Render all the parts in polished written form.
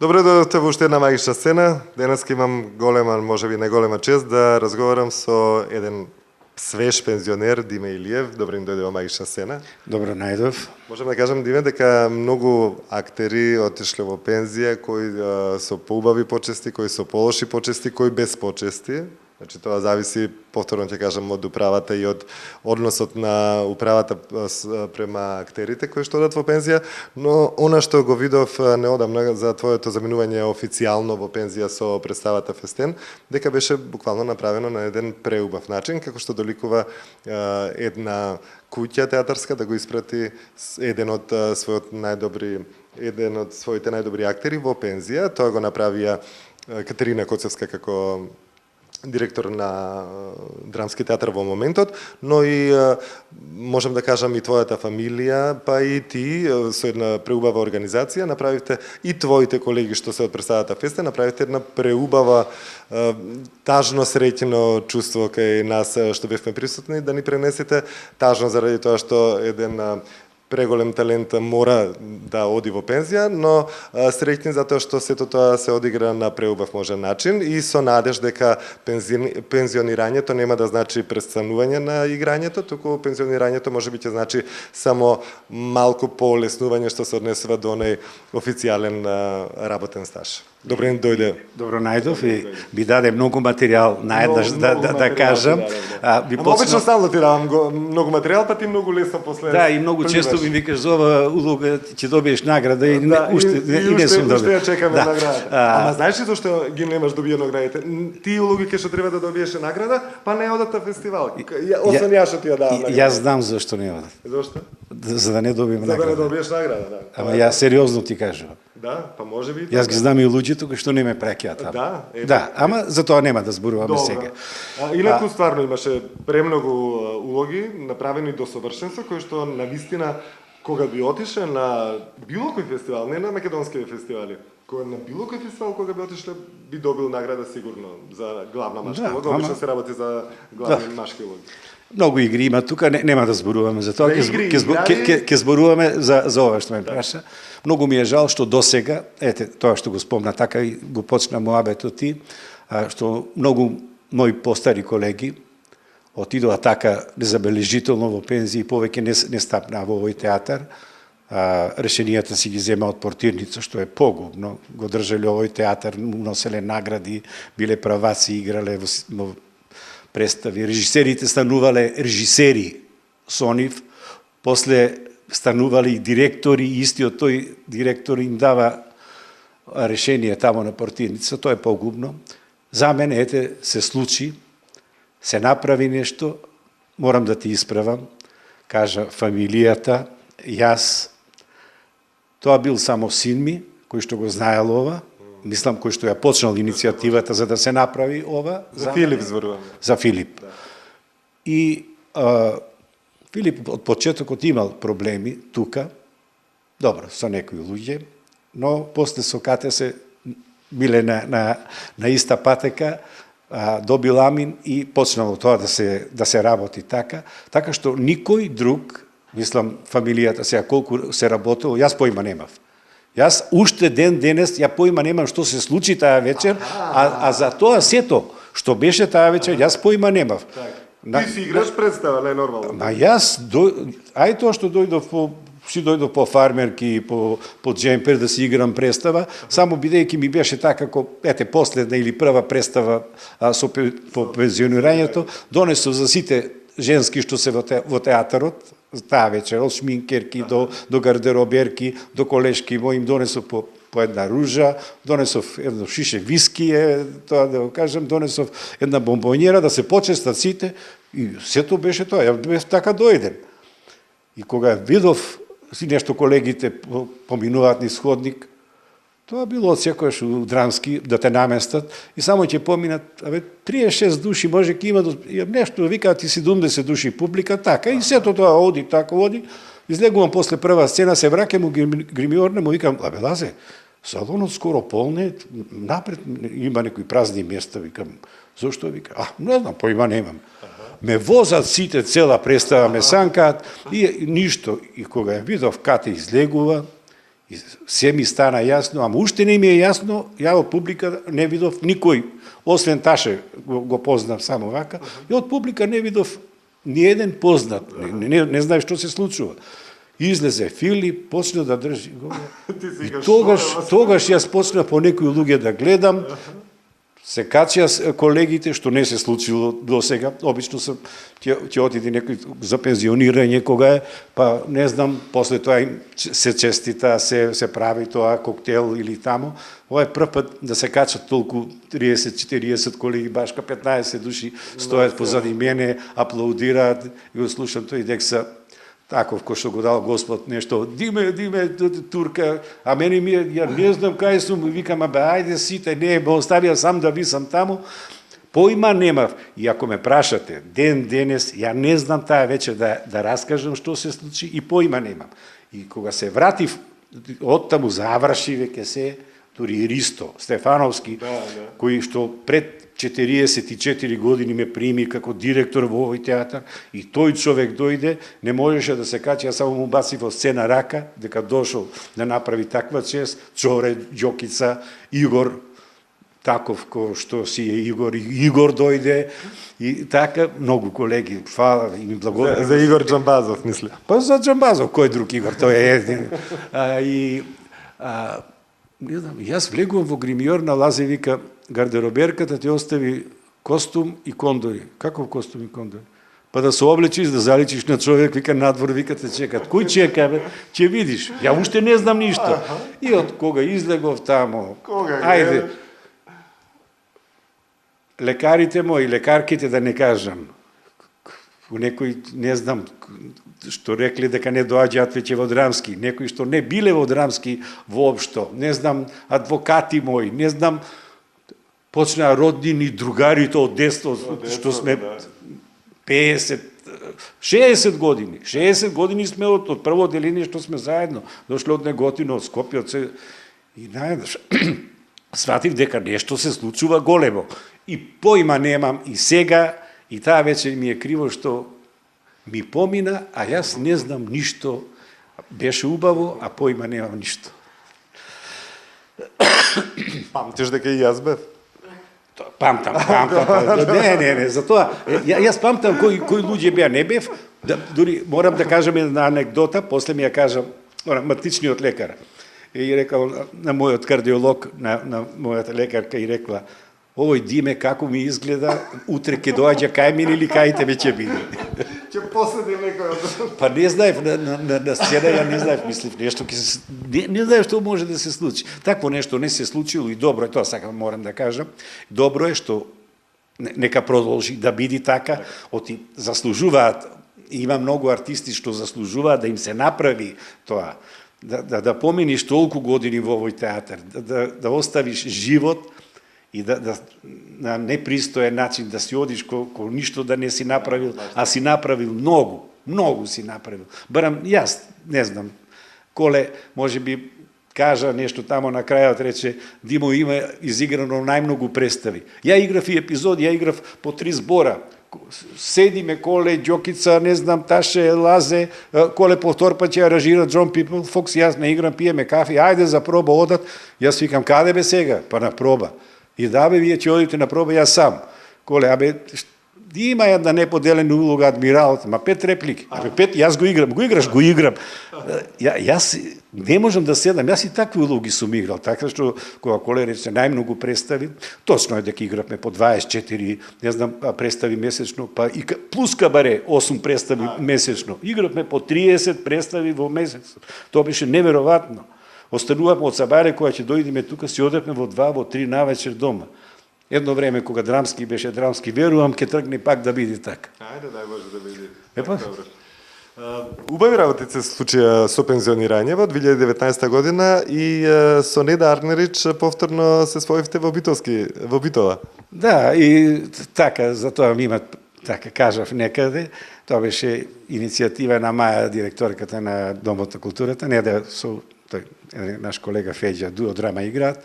Добре дојдовте во уште една магична сцена. Денеска имам голема, можеби најголема чест да разговарам со еден свеж пензионер, Диме Илиев. Добре ни дојде во магична сцена. Добро најдов. Можем да кажам, Диме, дека многу актери отишле во пензија, кои со поубави почести, кои со полоши почести, кои без почести. Значи, тоа зависи, повторно ќе кажам, од управата и од односот на управата према актерите кои што одат во пензија, но она што го видов неодамна за твоето заминување официјално во пензија со представата Фестен, дека беше буквално направено на еден преубав начин, како што доликува една куќа театарска да го испрати еден од своите најдобри актери во пензија. Тоа го направија Катерина Коцевска како директор на Драмски театар во моментот, но и можам да кажам и твојата фамилија, па и ти со една преубава организација направивте, и твоите колеги што се од представата Феста, направивте една преубава тажно среќно чувство кај нас што бевме присутни, да ни пренесете тажно заради тоа што еден преголем талент мора да оди во пензија, но среќни затоа што сето тоа се одигра на преубав можен начин и со надеж дека пензионирањето нема да значи престанување на играњето, туку пензионирањето можеби ќе значи само малку полеснување што се однесува до оној официјален работен стаж. Добре ни дојде. Добро најдов и ми даде многу материјал наеднаш да кажам. Обично стално ти давам многу материјал, па ти многу лесно после. Да, и многу често ми викаш за ова улога ќе добиеш награда и уште не сум добил. Уште ја чекаме наградата. Ама знаеш ли зашто ги немаш добиено наградите? Тие улоги што треба да добиеш награда, па не одат на фестивал. Освен ја што ти ја давам награда. Јас знам зашто не одат. Зошто? За да не добием награда. За да не добиеш награда, да. Ама ја сериозно ти кажувам. Да, па можеби. Јас ги знам и луѓето кои што не ме праќаат таму. Да, да, ама за тоа нема да зборуваме сега. Инаку стварно имаше премногу улоги направени до совршенство кои што навистина кога би отише на било кој фестивал, не на македонски фестивали, кога на било кој фестивал кога би отишле би добил награда сигурно за главна машка улога, обично се работи за главни машки улоги. Многу игри има тука, нема да зборуваме за тоа, ќе зборуваме за ова што ме праша. Многу ми е жал што досега, ете, тоа што го спомна така и го почна моабетот ти, што многу мои постари колеги отидоа така незабележително во пензија и повеќе не стапнаа во овој театар. Решенијата си ги зема од портирница, што е погубно. Го држале овој театар, носеле награди, биле праваци, играле во представи. Режисерите станувале режисери со нив, после станували и директори, истиот тој директор им дава решение тамо на портирница, тоа е погубно. За мене, ете, се случи, се направи нешто, морам да ти исправам, кажа фамилијата, јас, тоа бил само син ми, кој што го знаел ова, мислам, кој што ја почнал иницијативата за да се направи ова. За Филип зборуваме. За Филип. Да. И Филип од почетокот имал проблеми тука, добро, со некои луѓе, но после со Кате се биле на иста патека, добил амин и почнало тоа да се работи така што никој друг, мислам, фамилијата сега колку се работело, јас поима немав. Јас уште денес ја поима немам што се случи таа вечер, а за тоа сето што беше таа вечер, јас поима немав. Ти си играш представа, не нормално. Ма јас, ај тоа што дојдов по фармерки и по джемпер да си играм представа, само бидејќи ми беше така како, ете, последна или прва представа по пензионирањето, донесов за сите женски што се во театарот, таа вечер, од шминкерки до гардероберки, до колешки мои, им донесов по една ружа, донесов едно шише виски, тоа да го кажем, донесов една бомбонјера да се почестат сите и сето беше тоа, ја бев така дојден. И кога видов си нешто колегите поминуваат низ ходник, тоа било од секојаш у Драмски да те наместат и само ќе поминат, 36 души може ќе има нешто, викаат и 70 души публика, така и сето тоа оди, така оди. Излегувам после прва сцена, се враќам у гримиорна, му викам, Лазе, салонот скоро полне, напред има некои празни места, викам, зошто, викам, не знам, поима немам. Ме возат сите, цела представа ме санкаат и ништо. И кога ја видов Кате излегува, И се ми стана јасно, ама уште не ми е јасно, ја од публика не видов никој, освен Таше го познав само вака, и од публика не видов ни еден познат, не знае што се случува. Излезе Филип, почна да држи го. И тогаш јас почна по некои луѓе да гледам, се качија колегите, што не се случило до сега. Обично ќе отиде некој за пензионирање кога е, па не знам, после тоа се честита, се прави тоа коктел или тамо. Ова е прв пат да се качат толку 30-40 колеги, башка 15 души стојат позади мене, аплаудираат и го слушам тој Декса таков кој што го дал Господ нешто, диме, турка, а мене ми е, ја не знам кај сум, викам, абе, ајде сите, не, ме оставија сам да висам таму, поима немав. И ако ме прашате, денес, ја не знам таа вечер да раскажам што се случи и поима немам. И кога се вратив, оттаму заврши веќе се, дури Ристо Стефановски, кој што пред 44 години ме прими како директор во овој театар и тој човек дојде, не можеше да се качи, ја само му баци во сцена рака, дека дошол да направи таква чест, Чоре, Ѓокица, Игор, таков кој што си е Игор, и Игор дојде, и така, многу колеги, фала, и ми благодарам. За Игор Джамбазов, мисля. Па за Джамбазов, кој друг Игор, тој е един. Не знам, јас влегувам во гримиор на Лазе, вика, гардероберката ти остави костум и кондори. Каков костум и кондори? Па да се облечиш, да заличиш на човек, вика, надвор, вика, те чекат. Кој чека, бе? Ќе видиш. Ја уште не знам ништо. И од кога излегов тамо, ајде, лекарите мои, лекарките, да не кажам, некои, не знам, што рекле дека не доаѓаат веќе во Драмски, некои што не биле во Драмски воопшто, не знам, адвокати мои, не знам, почнаа роднини, другарите од детство, што сме 50, 60 години. 60 години сме од прво деление што сме заедно. Дошле од Неготино, од Скопје, од се... И најдеш, сватив дека нешто се случува големо. И поима немам и сега, и таа вечер ми е криво што ми помина, а јас не знам ништо. Беше убаво, а поима немам ништо. Памтиш дека и јас бев? Памтам. Не, затоа, јас памтам кои луѓе беа, не бев, дури морам да кажам една анекдота, после ми ја кажам, матичниот лекар. И рекал на мојот кардиолог, на мојата лекарка, и рекла, овој Диме како ми изгледа, утре ќе доаѓа кај мене или кај тебе ќе биде. Ќе поседи некој од... Па не знаев на сцена, ја не знаев, мислив нешто ќе се не знаев што може да се случи. Такво нешто не се случило и добро е тоа, сакам морам да кажам. Добро е што нека продолжи да биде така, оти заслужуваат. Има многу артисти што заслужуваат да им се направи тоа. Да поминиш толку години во овој театар, да оставиш живот и на непристоен начин да си одиш ко ништо да не си направил, а си направил многу си направил. Барам јас, не знам, Коле може би кажа нешто тамо на крајот, рече, Димо има изиграно најмногу представи. Ја играв и епизоди, ја играв по 3 збора. Седиме Коле, Ѓокица, не знам, Таше, Лазе, Коле повтор пат ќе аранжира Джон Пипл, Фокс, јас не играм, пиеме кафе, ајде за проба одат. Јас викам, каде бе сега? Па на проба. И да бе, вие ќе одите на проба, јас сам. Коле, абе, има една неподелена улога адмиралот, ма 5 реплики. Абе, 5, јас го играм. Го играм. Јас не можам да седам, јас и такви улоги сум играл, така што кога Коле рече најмногу представи, точно е дека игравме по 24, не знам, представи месечно, па и плюс кабаре 8 представи месечно. Игравме по 30 представи во месец. Тоа беше неверојатно. Останувавме од сабаре кога ќе дојдеме тука, си одевме во 2, во 3 навечер дома. Едно време кога Драмски беше Драмски, верувам ќе тргне пак да биде така. Ајде, дај Боже да биде. Епа. Убави работи се случија со пензионирање во 2019 година и со Неда Арнерич повторно се спојавте во Битола. Да, и така, затоа ми има, така кажав некаде, тоа беше иницијатива на Маја, директорката на Домот на културата, Неда со тој наш колега Феđa Дуо Драма играат,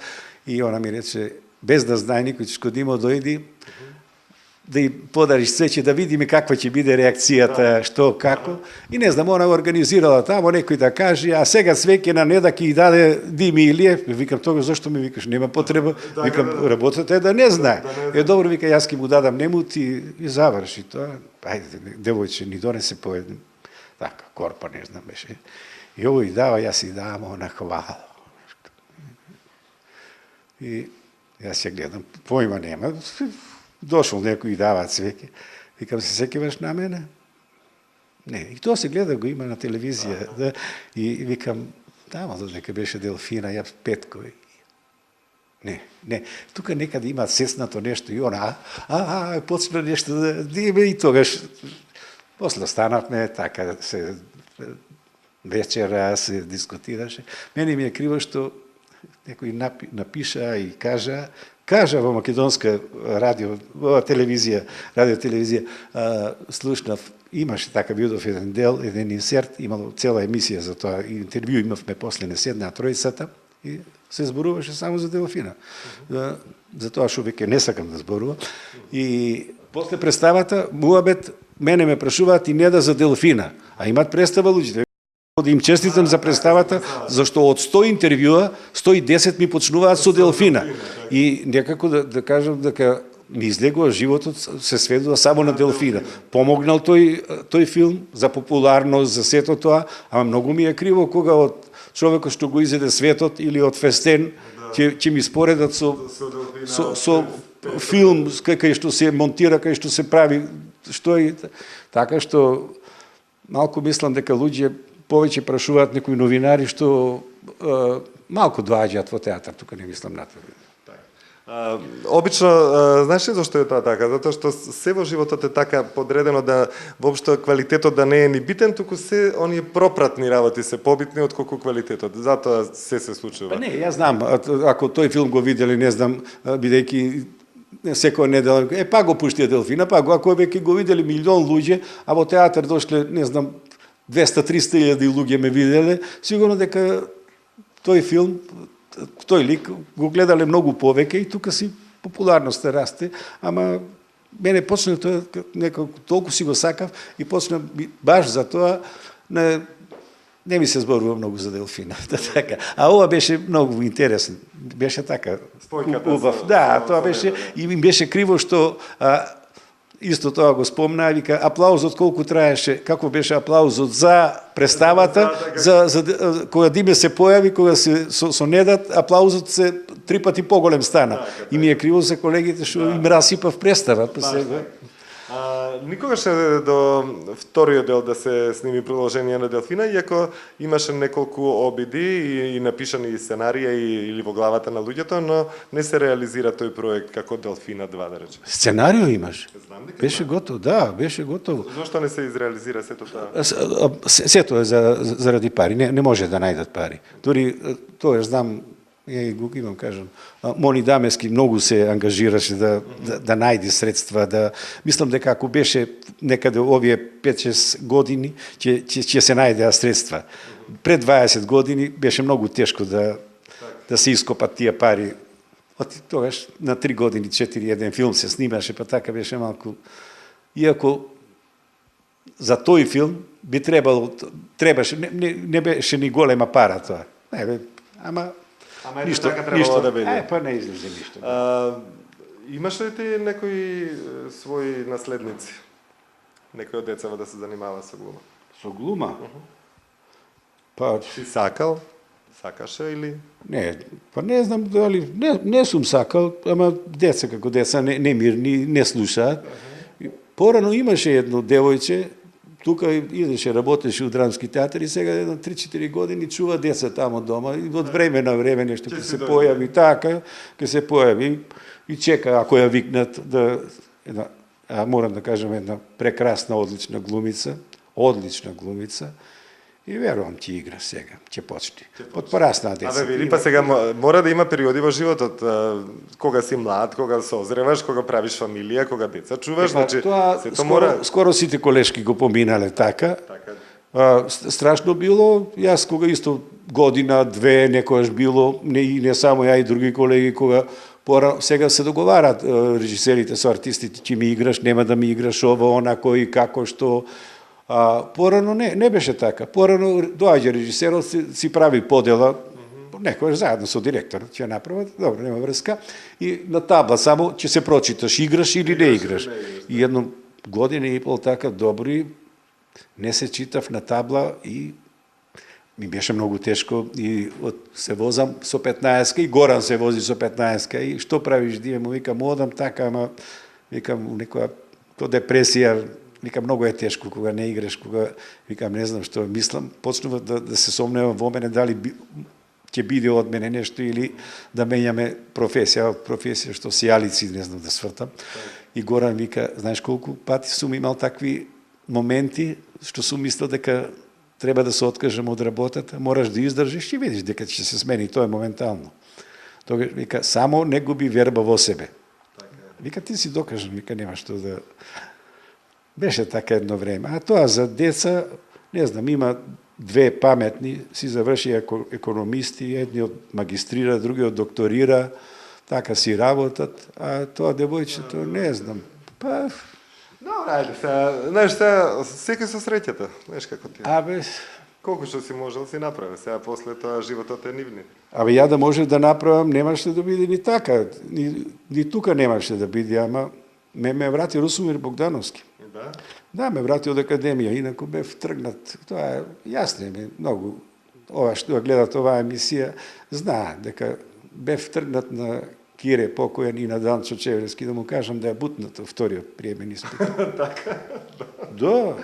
и она ми рече, без да знае никој што Димо дојди, да им подариш цвеќе, да видиме каква ќе биде реакцијата, што, како. И не знам, она организирала тамо, некој да каже, а сега цвеќе на Неда ќе и даде Дими Илиев. Викам, тога зашто ми викаш, нема потреба. Викам, работата е да не знае. Добро, вика, јас ќе му дадам нему и заврши тоа. Ајде, девојче, ни донесе по еден, така, корпа, не знам, беше. И овој дава, јас и давам, она хвала. И јас ја гледам, појма нема. Дошол некој и дава цвеќе. Викам, се сеќаваш на мене? Не, и тоа се гледа, го има на телевизија. Да, и викам, тамо нека беше Делфина, ја Петкови. Не, тука некаде има сеснато нешто и она, почна нешто да има и тогаш. После станавме, така се вечера се дискутираше. Мене ми е криво што некој напиша и кажа во македонска радио телевизија, слушнав, имаше така видов еден дел, еден инсерт, имало цела емисија за тоа, интервју имавме после не седна тројцата и се зборуваше само за Делфина. За тоа што веќе не сакам да зборувам. И после представата, муабет, мене ме прашуваат и Неда за Делфина, а имат представа луѓето. Да им честитам за представата, зашто од 100 интервјуа, 110 ми почнуваат со Делфина. И некако да кажам дека ми излегува животот, се сведува само на Делфина. Помогнал тој филм за популарност, за сето тоа, ама многу ми е криво кога од човекот што го изеде светот или од Фестен ќе ми споредат со филм кај што се монтира, кај што се прави, што е така што малку мислам дека луѓе повеќе прашуваат некои новинари што малку доаѓаат во театар, тука не мислам на тоа. Обично, знаеш ли зашто е тоа така? Затоа што се во животот е така подредено да воопшто квалитетот да не е ни битен, туку се оние пропратни работи се побитни отколку квалитетот. Затоа се случува. Не, јас знам, ако тој филм го видели, не знам, бидејќи секоја недела, па го пуштија Делфина, па ако веќе го видели милион луѓе, а во театар дошле, не знам, 200-300 илјади луѓе ме виделе, сигурно дека тој филм, тој лик го гледале многу повеќе и тука си популарноста расте, ама мене почна тоа некако толку си го сакав и почна баш за тоа не ми се зборува многу за Делфина. Така. А ова беше многу интересен. Беше така убав. Да, тоа беше и ми беше криво што исто тоа го спомна, вика, аплаузот колку траеше, како беше аплаузот за представата, за кога Диме се појави, кога се со Недат, аплаузот се 3 пати поголем стана. И ми е криво за колегите што им расипав представа. Никогаш не до вториот дел да се сними продолжение на Делфина, иако имаше неколку обиди и напишани сценарија или во главата на луѓето, но не се реализира тој проект како Делфина 2, да речем. Сценарио имаш? Беше готово, да, беше готово. Зошто не се изреализира сето тоа? Сето е заради пари, не може да најдат пари. Дори тоа знам, ја го имам, кажам, Мони Дамески многу се ангажираше да најде средства, мислам дека ако беше некаде овие 5-6 години, ќе се најдеа средства. Пред 20 години беше многу тешко да се ископат тие пари. Од тогаш на 3 години, 4 еден филм се снимаше, па така беше малку. Иако за тој филм би требаше, не беше ни голема пара тоа. Ама ништо, така требало да биде. Па не излезе ништо. Имаш ли ти некои своји наследници? Некој од децава да се занимава со глума? Со глума? Па си сакал? Сакаше или? Не, па не знам дали, не сум сакал, ама деца како деца не мирни, не слушаат. Порано имаше едно девојче, тука идеше, работеше у Драмски театар и сега едно 3-4 години чува деца тамо дома и од време на време нешто ќе се појави така, ќе се појави и чека ако ја викнат морам да кажам една прекрасна, одлична глумица и верувам ќе игра сега, ќе почне. Од порасна деца. Види, па сега мора да има периоди во животот, кога си млад, кога созреваш, кога правиш фамилија, кога деца чуваш, значи сето мора. Скоро сите колешки го поминале така. Страшно било, јас кога исто година, две, некојаш било, не само ја и други колеги, кога Сега се договарат режисерите со артистите, ќе ми играш, нема да ми играш ово, онако и како што. Порано не беше така. Порано доаѓа режисерот, си прави подела, некојаш заедно со директорот ќе направат, добро, нема врска, и на табла само ќе се прочиташ, играш или не играш. И едно година и пол така добри, не се читав на табла и ми беше многу тешко и се возам со 15-ка и Горан се вози со 15-ка и што правиш дие му, викам, одам така, ама викам, некоја депресија, викам, многу е тешко кога не играш, кога, викам, не знам што мислам, почнува да се сомневам во мене дали ќе биде од мене нешто или да менјаме професија, од професија што сијалици, не знам да свртам. И Горан вика, знаеш колку пати сум имал такви моменти што сум мислел дека треба да се откажам од работата, мораш да издржиш и видиш дека ќе се смени, тоа е моментално. Тогаш вика, само не губи верба во себе. Вика, ти си докажан, вика, нема што да... Беше така едно време. А тоа за деца, не знам, има две паметни, си заврши економисти, едниот магистрира, другиот докторира, така си работат, а тоа девојчето, не знам, па... Добре, ајде, знаеш, секој со среќата, знаеш како ти. Абе... Колку што си можел си направи, сега после тоа животот е нивни. Абе, ја да можев да направам, немаше да биде ни така, ни тука немаше да биде, ама ме врати Русумир Богдановски. Да? Да, ме врати од академија, инаку бев тргнат. Тоа е јасно ми многу. Ова што гледат оваа емисија, знаа дека бев тргнат на Кире покојен и на Данчо Чеврески, да му кажам да ја бутнат вториот приемен испит. Така? Да.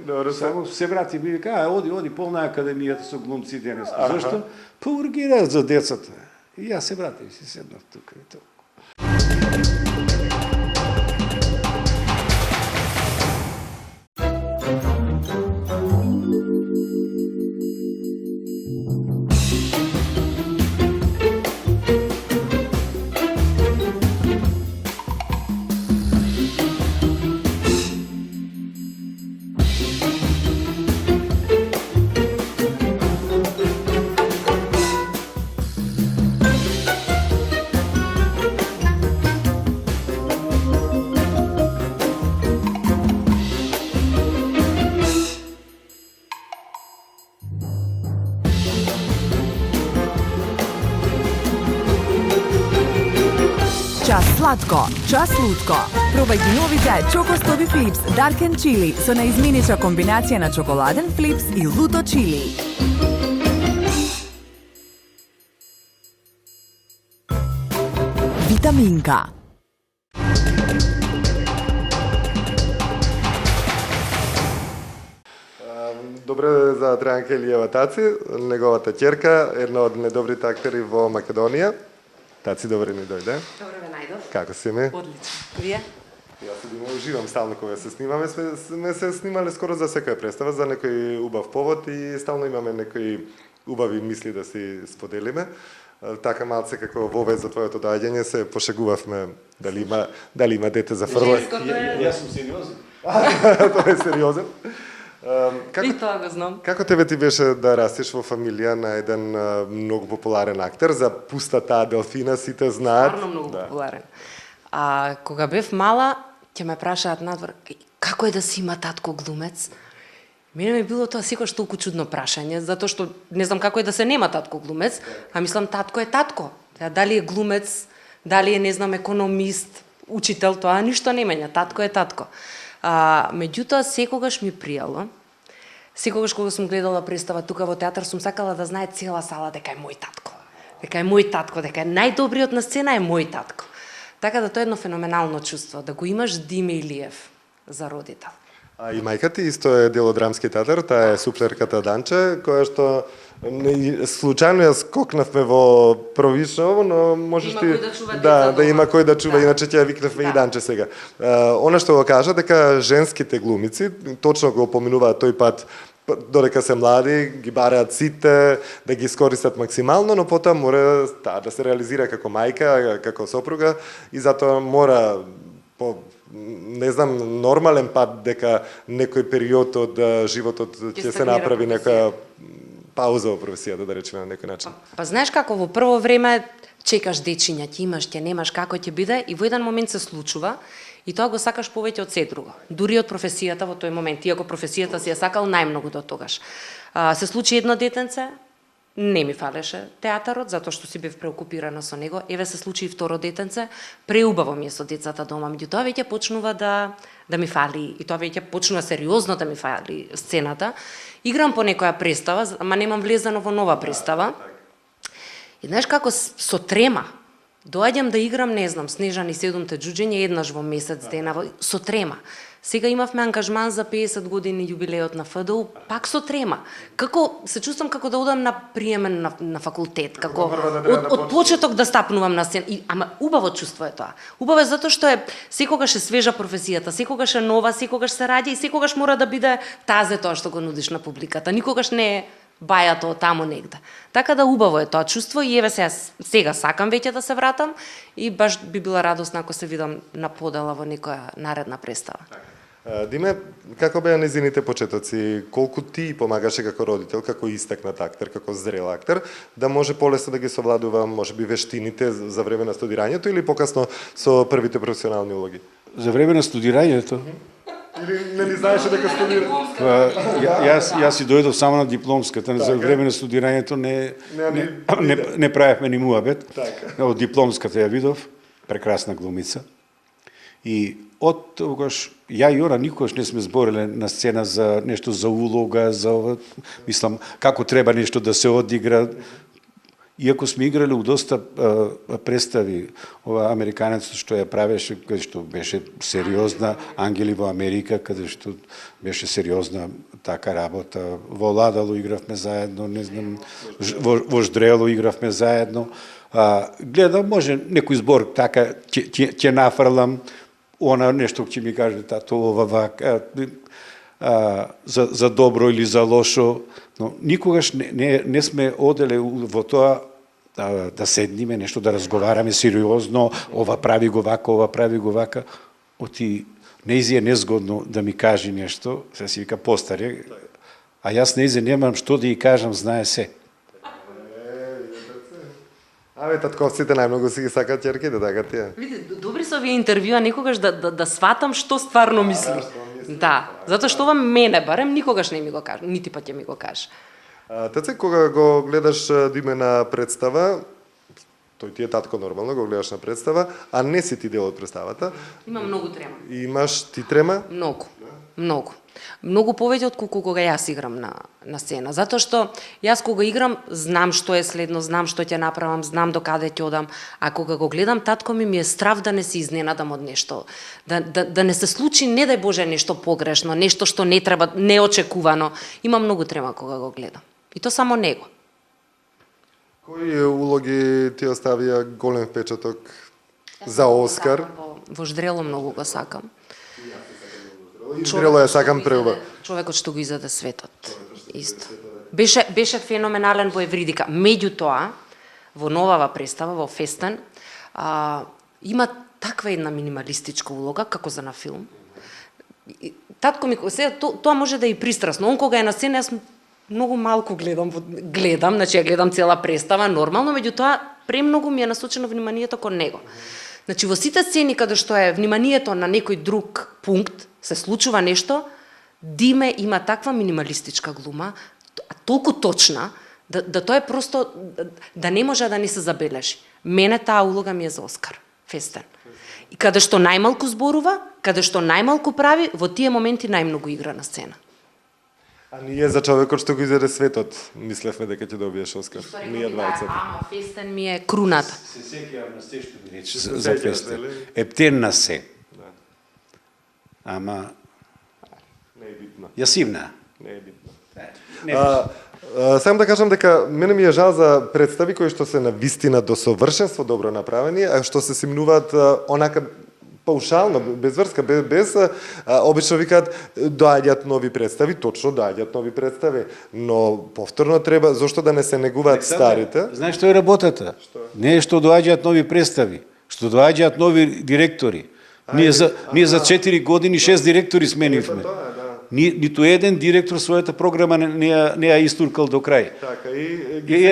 Добро, Само се врати, ми вика, оди полна академијата со глумци денес. Зашто? Па ургираат за децата. И јас се вратив, си седнав тука и толку. Час сладко, час лутко. Пробај ги новите Чоко Стоби Флипс Dark and Chili со наизменича комбинација на чоколаден флипс и луто чили. Витаминка. Добре за Трајанка Илиева Таци, неговата ќерка, една од недобрите актери во Македонија. Таци, добре ни дојде. Добро ве најдов. Како си ме? Одлично. Вие? Јас седим, уживам стално кога се снимаме. Сме се снимале скоро за секоја представа, за некој убав повод и стално имаме некои убави мисли да си споделиме. Така малце како вовед за твоето доаѓање се пошегувавме дали има дете за фрлање. Јас сум сериозен. Тоа е сериозен. И тоа го знам. Како тебе ти беше да растеш во фамилија на еден многу популарен актер? За пустата Делфина сите знаат. Стварно многу популарен. А кога бев мала, ќе ме прашаат надвор, како е да си има татко глумец? Мене ми било тоа секогаш толку чудно прашање, затоа што не знам како е да се нема татко глумец, а мислам татко е татко. Дали е глумец, дали е, не знам, економист, учител, тоа ништо не менја, татко е татко. Меѓутоа, секогаш ми пријало, секогаш кога сум гледала представа тука во театар, сум сакала да знае цела сала дека е мој татко. Дека е мој татко, дека е најдобриот на сцена е мој татко. Така да тоа е едно феноменално чувство, да го имаш Диме Илиев за родител. А и мајка ти исто е дел од Драмски театар, таа е суплерката Данче, која што случајно ја скокнавме во провишно, но можеш ти да има кој да чува, иначе ќе ја викнавме и Данче сега. Она што го кажа дека женските глумици точно го поминуваат тој пат, додека се млади, ги бараат сите, да ги искористат максимално, но потоа мора да се реализира како мајка, како сопруга и затоа мора по не знам, нормален пат дека некој период од животот ќе се направи некоја пауза во професијата, да речеме на некој начин. Па знаеш како, во прво време чекаш дечиња, ќе имаш, ќе немаш, како ќе биде, и во еден момент се случува, и тоа го сакаш повеќе од се друго. Дури од професијата во тој момент, иако професијата си ја сакал најмногу до тогаш. Се случи едно детенце, не ми фалеше театарот, затоа што си бев преокупирана со него. Еве се случи и второ детенце, преубаво ми е со децата дома, меѓутоа веќе почнува да ми фали, и тоа веќе почнува сериозно да ми фали сцената. Играм по некоја представа, ама немам влезено во нова представа. И знаеш како со трема, доаѓам да играм, не знам, Снежан и 7-те џуџење еднаш во месец дена, со трема. Сега имавме ангажман за 50 години јубилеот на ФДУ, пак со трема. Како се чувствам како да одам на приемен на факултет, како од почеток да стапнувам на сцена. Ама убаво чувство е тоа. Убаво е затоа што секогаш е свежа професијата, секогаш е нова, секогаш се раѓа и секогаш мора да биде тазе тоа што го нудиш на публиката. Никогаш не е бајато таму негде. Така да убаво е тоа чувство и еве сега сакам веќе да се вратам и баш би била радосна ако се видам на подела во некоја наредна представа. Диме, како беа незините почетоци? Колку ти помагаше како родител, како истакнат актер, како зрел актер, да може полесно да ги совладува, можеби, вештините за време на студирањето или покасно со првите професионални улоги? За време на студирањето? Или не знаеше дека студира? Јас си дојдов само на дипломската, за време на студирањето не правевме ни муабет. Од дипломската ја видов, прекрасна глумица. И од тогаш, ја и она никогаш не сме збореле на сцена за нешто за улога, за мислам, како треба нешто да се одигра. Иако сме играле у доста представи, ова американецот што ја правеше, каде што беше сериозна, Ангели во Америка, каде што беше сериозна така работа. Во Ладало игравме заедно, не знам, во Ждрело игравме заедно. Гледам, може некој збор така ќе нафрлам, она нешто ќе ми каже тато ова вака, за добро или за лошо, но никогаш не сме оделе во тоа да седниме, нешто да разговараме сериозно, ова прави го вака, ова прави го вака. Оти неизи е незгодно да ми кажи нешто, се си вика постаре, а јас неизи немам што да ја кажам, знае се. Абе, татковците најмногу си ги сакаат ќерките, така тие. Види, добри се овие интервјуа некогаш да сватам што стварно мисли. Да, затоа што ова мене барем никогаш не ми го каже, нити пат ќе ми го каже. Таце, кога го гледаш Диме на представа, тој ти е татко нормално, го гледаш на представа, а не си ти дел од представата. Има многу трема. Имаш ти трема? Многу. Многу повеќе од колку кога јас играм на сцена. Затоа што јас кога играм, знам што е следно, знам што ќе направам, знам до каде ќе одам, а кога го гледам татко ми е страв да не се изненадам од нешто. Да не се случи, не дај Боже, нешто погрешно, нешто што не треба, неочекувано. Има многу трема кога го гледам. И то само него. Кои улоги ти оставија голем впечаток за Оскар? Во Ждрело многу го сакам. Ждрело ја сакам преуба. Човекот што го издаде светот. Исто. Беше феноменален во Евридика. Меѓутоа, во новава представа, во Фестен, има таква една минималистичка улога, како за на филм. Татко ми, тоа може да е и пристрасно. Он кога е на сцена, јас многу малку гледам, значи ја гледам цела представа, нормално, меѓутоа, премногу ми е насочено вниманието кон него. Значи, во сите сцени каде што е вниманието на некој друг пункт, се случува нешто, Диме има таква минималистичка глума, толку точна, да тоа е просто, да не може да не се забележи. Мене таа улога ми е за Оскар, Фестен. И каде што најмалку зборува, каде што најмалку прави, во тие моменти најмногу игра на сцена. А ние за човекот што го изеде светот, мислевме дека ќе добиеш Оскар. Ние двајца. Ама Фестен ми е круната. Се сеќавам на се што ми рече за Фестен. Ептен на се. Ама не е битно. Јасивна. Не е битно. Сакам да кажам дека мене ми е жал за представи кои што се на вистина до совршенство добро направени, а што се симнуваат онака паушално, без врска, без обично викаат доаѓаат нови представи, точно доаѓаат нови представи, но повторно треба, зошто да не се негуваат старите? Знаеш што е работата? Не е што доаѓаат нови представи, што доаѓаат нови директори. Ние за 4 години 6 директори сменивме. Ниту еден директор својата програма не ја истуркал до крај. Така и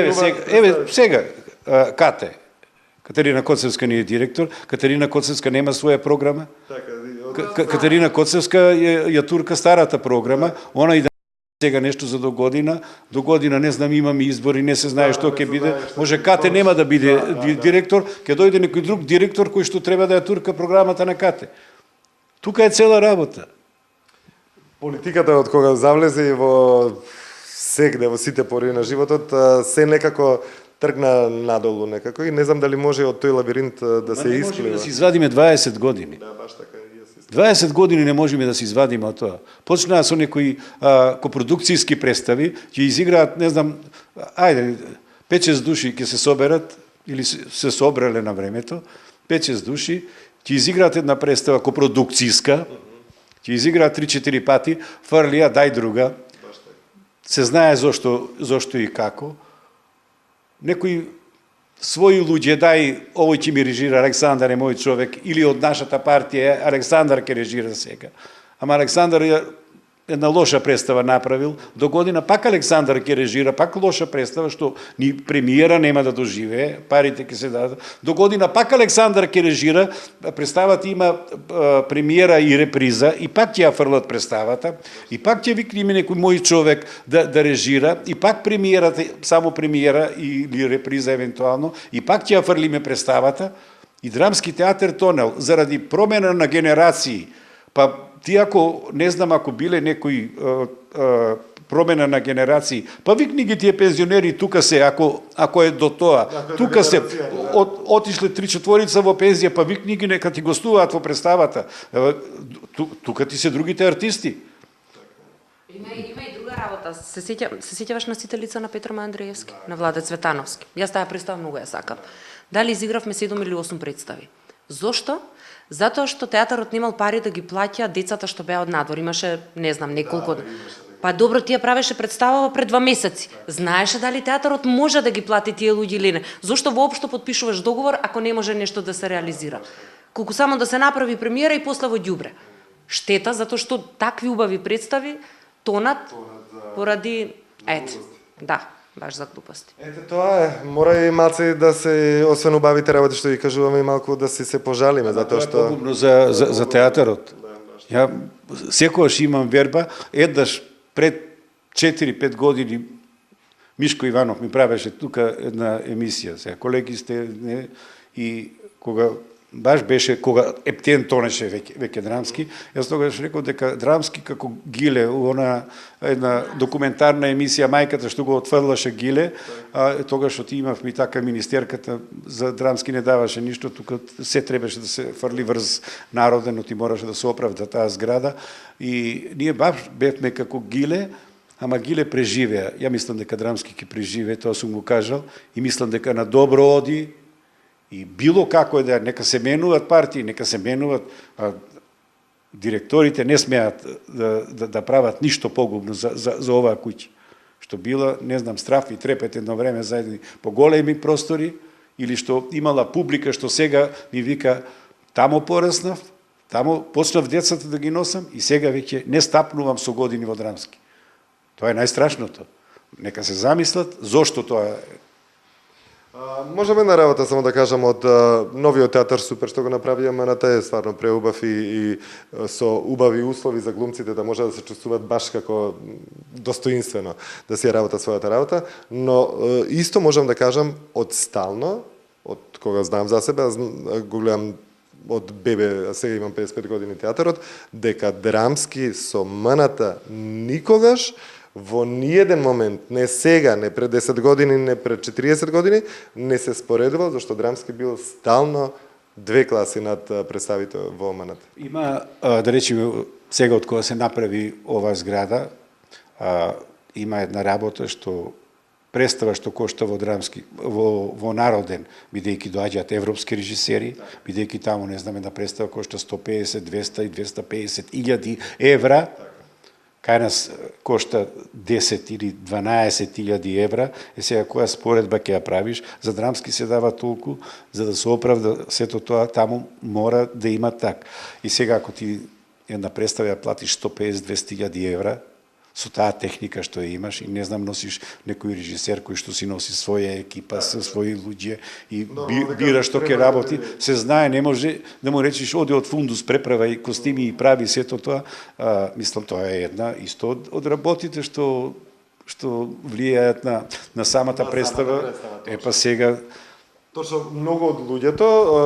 еве сега Кате Катерина Коцевска не е директор, Катерина Коцевска нема своја програма. Катерина Коцевска ја турка старата програма, она и да сега нешто за до година не знам имаме избори, не се знае што ќе биде, може Кате нема да биде директор, ќе дојде некој друг директор кој што треба да ја турка програмата на Кате. Тука е цела работа. Политиката од кога завлезе во сегде во сите пори на животот се некако тргна надолу некако и не знам дали може од тој лабиринт да се Не можеме исклива. да се извадиме 20 години. Да, баш така. 20 години не можеме да се извадиме од тоа. Почнаа со некои копродукцијски представи, ќе изиграат, не знам, ајде, 5-6 души ќе се соберат, или се собрале на времето, 5-6 души, ќе изиграат една представа копродукцијска, ќе изиграат 3-4 пати, фрлија, дај друга, се знае зошто и како. Некои своји луѓе, дај, овој ќе ми режира, Александар е мој човек, или од нашата партија, Александар ќе режира сега. Ама Александар е една лоша представа направил, до година пак Александар ќе режира, пак лоша представа, што ни премиера нема да доживее, парите ќе се дадат. До година пак Александар ќе режира, представата има премиера и реприза, и пак ќе ја фрлат представата, и пак ќе викниме некој мој човек да режира, и пак премиерата, само премиера или реприза евентуално, и пак ќе ја фрлиме представата, и драмски театар тонел, заради промена на генерации, па ти ако, не знам, ако биле некои промена на генерации, па викни ги тие пензионери тука се, ако е до тоа, тука се, отишле 3-4 во пензија, па викни ги нека ти гостуваат во представата. Тука ти се другите артисти. Има и друга работа. Се сеќаваш носителица на Петро Андреевски, на Владе Цветановски. Јас таа представа многу ја сакам. Дали изигравме 7 или 8 представи. Зошто? Затоа што театарот немал пари да ги плаќа децата што беа од надвор. Имаше, не знам, неколку. Па добро, тие правеше представа пред 2 месеци. Знаеше дали театарот може да ги плати тие луѓе или не. Зошто воопшто подпишуваш договор ако не може нешто да се реализира? Колку само да се направи премиера и после во ѓубре. Штета затоа што такви убави представи тонат поради да, баш за глупости. Ете тоа е, мора и малце да се, освен убавите работи што ги кажуваме, и малку да се пожалиме, затоа што... Тоа е погубно за театарот. Ја секогаш имам верба, еднаш пред 4-5 години Мишко Иванов ми правеше тука една емисија, сега колеги сте, не, и кога баш беше, кога Ептен тонеше веќе драмски, јас тогаш реков дека драмски како Гиле, она една документарна емисија Мајката што го отфрлаше Гиле, тогаш што ти имавме така министерката за драмски не даваше ништо, тука се требаше да се фрли врз народен, но ти мораше да се оправда таа зграда и ние баш бевме како Гиле, ама Гиле преживеа. Ја мислам дека драмски ќе преживее, тоа сум го кажал, и мислам дека на добро оди. И било како е да нека се менуваат партии, нека се менуваат, директорите не смеат да прават ништо погубно за оваа куќа. Што била, не знам, страф и трепет едно време за едни поголеми простори, или што имала публика што сега ми вика, тамо пораснав, тамо почнав децата да ги носам и сега веќе не стапнувам со години во драмски. Тоа е најстрашното. Нека се замислат зошто тоа е. Можеме една работа само да кажам од новиот театар супер што го направи, ама на таа е стварно преубав и со убави услови за глумците да може да се чувствуваат баш како достоинствено да си работат својата работа, но исто можам да кажам од стално, од кога знам за себе, го гледам од бебе, а сега имам 55 години театарот, дека драмски со МНТ никогаш во ниеден момент, не сега, не пред 10 години, не пред 40 години, не се споредувал, зашто драмски бил стално 2 класи над представите во ОМН. Има, да речеме, сега од кога се направи оваа зграда, има една работа што представа што кошта во драмски, во народен, бидејќи доаѓаат европски режисери, бидејќи таму, не знам, една представа кошта 150, 200 и 250 илјади евра, кај нас кошта 10 или 12 илјади евра, сега која споредба ќе ја правиш, за драмски се дава толку, за да се оправда сето тоа, таму мора да има так. И сега ако ти една представа ја платиш 150-200 илјади евра, со таа техника што ја имаш и не знам носиш некој режисер кој што си носи своја екипа со своји луѓе и бира што ќе работи, се знае, не може да му речеш оди од фундус преправај костими и прави сето тоа. Мислам тоа е една исто од работите што влијаат на самата представа. Епа сега Точно, многу од луѓето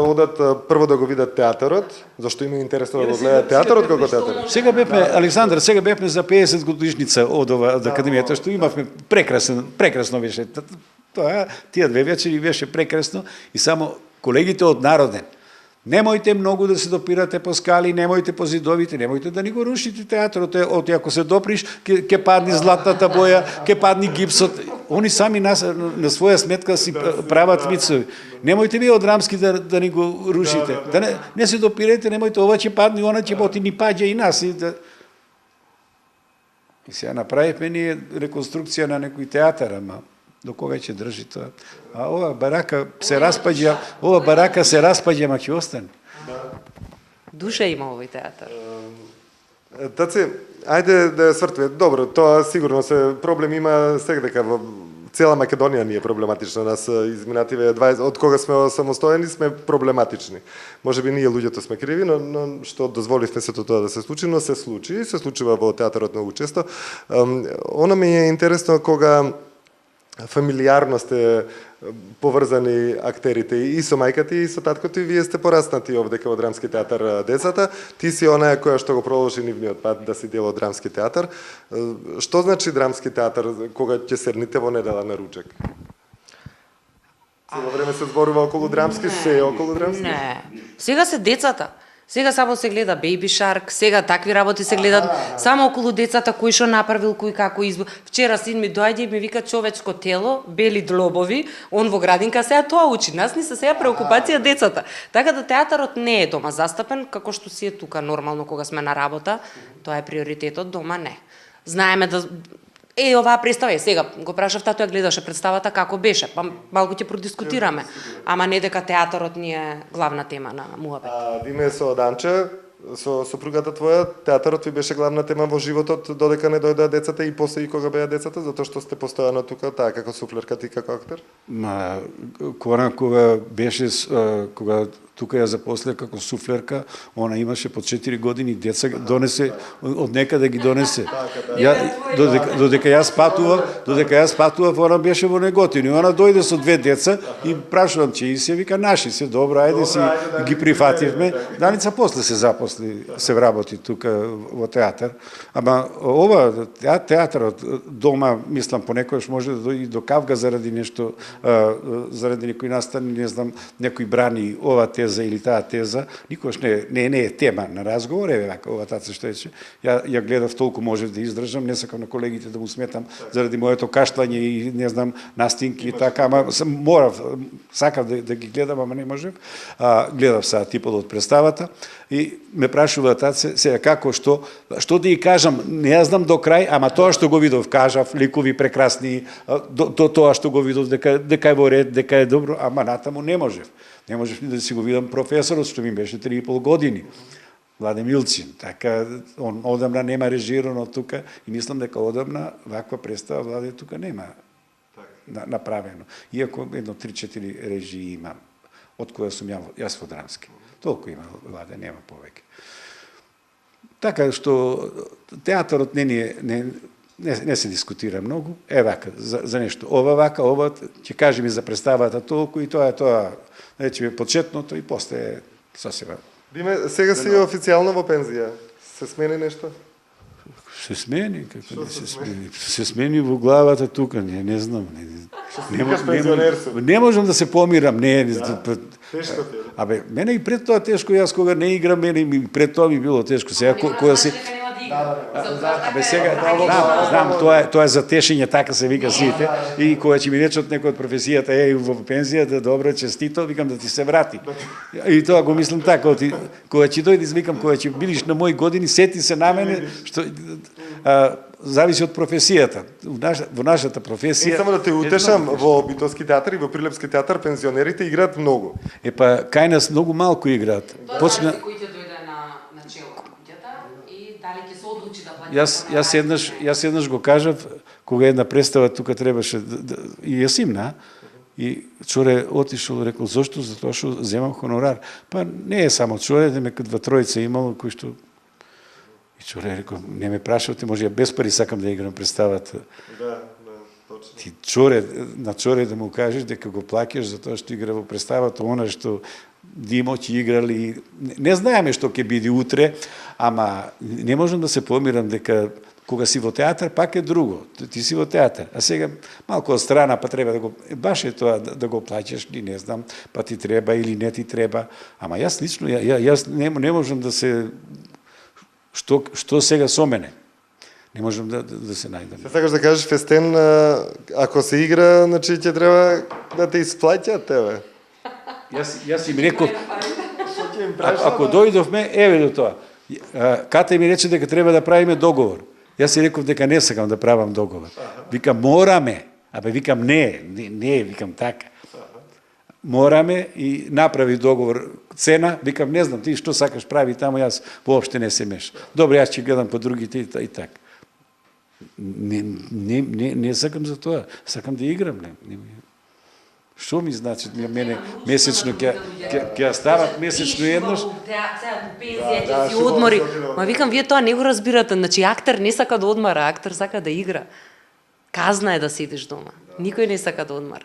одат прво да го видат театарот, зашто има интересно да го гледаат театарот како театар. Сега бевме, Александар, сега бевме за 50 годишница од академијата, што имавме прекрасно беше. Тоа, тие две вечери беше прекрасно и само колегите од Народен. Немојте многу да се допирате по скали, немојте по зидовите, немојте да ни го рушите театарот, ако се доприш, ќе падне златната боја, ќе падне гипсот. Они сами на своја сметка си прават вицови. Немојте вие од Рамски да ни го рушите. Да не се допирете, немојте ова ќе падне, она ќе поти ни паѓа и нас. И сега направивме ние реконструкција на некој театар, ама до кога ќе држи тоа? А ова барака се распаѓа, ма ќе остане. Душа има овој театар. Таци, ајде да свртве. Добро, тоа сигурно се проблем има сегдека во цела Македонија ни е проблематична. Нас изминативе 20 од кога сме самостојни сме проблематични. Можеби ние луѓето сме криви, но што дозволивме сето тоа да се случи, но се случи, се случува во театарот многу често. Она ми е интересно кога фамилиарно сте поврзани актерите и со мајката и со таткото, и вие сте пораснати овдека во Драмски театар децата. Ти си онаа која што го продолжи нивниот пат да си дел од Драмски театар. Што значи Драмски театар кога ќе седнете во недела на ручек? Цело време се зборува околу Драмски, се е околу Драмски? Не. Сега се децата. Сега само се гледа Baby Shark, сега такви работи се гледат само околу децата, кој што направил, кој како избор. Вчера син ми доаѓа и ми вика човечко тело, бели длобови, он во градинка, сега тоа учи. Нас ни се сега преокупација децата. Така да театарот не е дома застапен, како што си е тука нормално кога сме на работа, тоа е приоритетот, дома не. Знаеме да оваа представа сега го прашав тату, ја гледаше представата како беше, па малку ќе продискутираме. Ама не дека театарот ни е главна тема на муабет. Диме, со Данче, со сопругата твоја, театарот ви беше главна тема во животот додека не дојдоа децата и после и кога беа децата, затоа што сте постојано тука, таа како суфлерка, ти како актер? Кога беше, кога тука ја запосле како суфлерка, она имаше по 4 години деца, донесе од некаде ги донесе. Додека јас патував, она беше во Неготино. Она дојде со 2 деца и прашувам че и се вика наши се, добро, ајде си ги прифативме. Даница после се запосли, се вработи тука во театар. Ама ова театарот дома, мислам понекогаш може да дојде до Кавга заради нешто, заради некој настани, не знам, некој брани ова теза или таа теза, никош не е тема на разговор, вака, ова таца што ече. Ја гледав толку можев да издржам, не сакам на колегите да му сметам заради моето кашлање и не знам настинки и така, ама морав, сакав да ги гледам, ама не можев. Гледав сега типот од представата и ме прашува таце, сега како, што да ја кажам, не ја знам до крај, ама тоа што го видов, кажав, ликови прекрасни, тоа што го видов, дека е во ред, дека е добро, ама натаму не можев. Не можев ни да си го видам професорот, што ми беше 3,5 години. Владе Милцин. Така, он одамна нема режирано тука и мислам дека одамна ваква представа Владе тука нема направено. Иако едно 3-4 режии имам, од која сум јас во Драмски. Толку има Владе, нема повеќе. Така што театарот не се дискутира многу. Вака, за нешто. Ова ќе кажем и за представата толку и тоа е тоа. Речеме почетното и после сосема. Диме, сега си официјално во пензија. Се смени нешто? Се смени, како не се смени. Се смени во главата тука, не знам. Не можам да се помирам, Тешко ти е. Абе, мене и пред тоа тешко, јас кога не играм, мене и пред тоа ми било тешко. Сега кога се Абе сега, знам, тоа е за тешење, така се вика сите. И кога ќе ми речат некој од професијата во пензијата, добро, честито, викам да ти се врати. И тоа го мислам така, кога ќе дојдеш, викам, кога ќе бидеш на мои години, сети се на мене, што зависи од професијата. Во нашата професија... И само да те утешам, во Битовски театар и во Прилепски театар пензионерите играат многу. Кај нас многу малку играат. Почна... Кој ќе дојде на чело на луѓето и дали ќе се одлучи да Јас еднаш го кажав, кога една представа тука требаше, и јас имна, и Чоре отишол, рекол, зошто? Затоа што земам хонорар. Па не е само Чоре, дека два тројца имало, кои што... И Чоре рекол, не ме прашавате, може ја без пари сакам да играм представата. Да, точно. Ти Чоре, на Чоре да му кажеш дека го плаќаш за тоа што игра во представата, она што Димо ќе играли, не знаеме што ќе биде утре, ама не можам да се помирам дека кога си во театар, пак е друго. Ти си во театар. А сега, малко од страна, па треба да го... Баш е тоа да го плаќаш, ни не знам, па ти треба или не ти треба. Ама јас лично, јас не можам да се... Што сега со мене? Не можам да се најдам. Се сакаш да кажеш, фестен, ако се игра, значи ќе треба да те исплаќаат тебе. Јас им реков, ако дојдовме, еве до тоа. Ката ми рече дека треба да правиме договор. Јас си реков дека не сакам да правам договор. Викам, мораме. Абе, викам, не, викам така. Мораме и направи договор. Цена, викам, не знам, ти што сакаш прави тамо, јас воопште не се мешам. Добре, јас ќе гледам по другите и така. Не сакам за тоа. Сакам да играм. Што ми значи мене месечно ќе стават месечно еднаш? Сега по пензија ќе си одмори. Ма викам, вие тоа не го разбирате. Значи, актер не сака да одмара, актер сака да игра. Казна е да седиш дома. Никој не сака да одмара.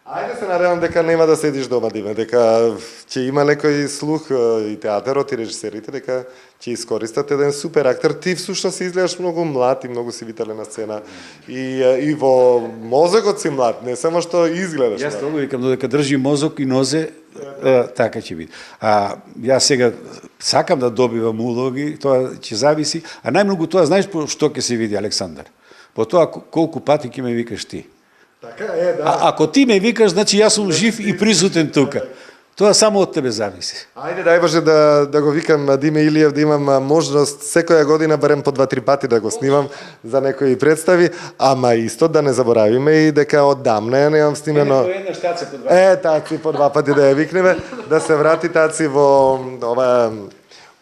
Ајде се надевам дека нема да седиш дома, Диме, дека ќе има некој слух и театарот и режисерите, дека ќе искористат еден супер актер. Ти всушност изгледаш многу млад и многу си витален на сцена. И во мозокот си млад, не само што изгледаш. Јас тоа викам, додека држи мозок и нозе, така ќе биде. Јас сега сакам да добивам улоги, тоа ќе зависи, а најмногу тоа, знаеш што ќе се види, Александар? По тоа колку пати ќе ме викаш ти. Така е, да. Ако ти ме викаш, значи јас сум жив и присутен тука. Тоа само од тебе зависи. Ајде, дај Боже да го викам Диме Илиев, да имам можност секоја година барем по 2-3 пати да го снимам за некои представи, ама исто да не заборавиме и дека оддамна немам снимено... Една штаца по 2. Таци по 2 пати да ја викнеме, да се врати Таци во ова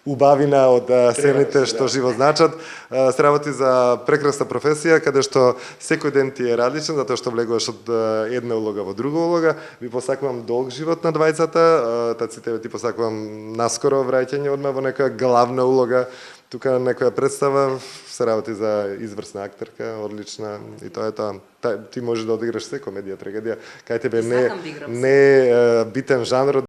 убавина од сцените што живо значат. Се работи за прекрасна професија, каде што секој ден ти е различен, затоа што влегуваш од една улога во друга улога. Ви посакувам долг живот на двајцата, Таци тебе ти посакувам наскоро враќање одма во некоја главна улога, тука на некоја представа. Се работи за изврсна актерка, одлична, и тоа е тоа. Ти можеш да одиграш се комедија, трагедија, кај тебе не битен жанрот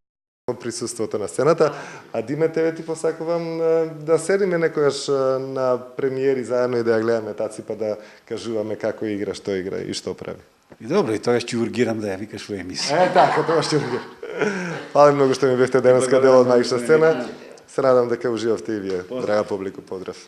присуството на сцената, а Диме, тебе ти посакувам да седиме некојаш на премиери заедно и да ја гледаме Таци, па да кажуваме како игра, што игра и што прави. И добро, и тоа ќе ургирам да ја викаш во емисија. Така, тоа ќе ургирам. Фала многу што ми бевте денеска дел од Мајшна сцена. Се надам дека уживавте и вие, драга публику, поздрав.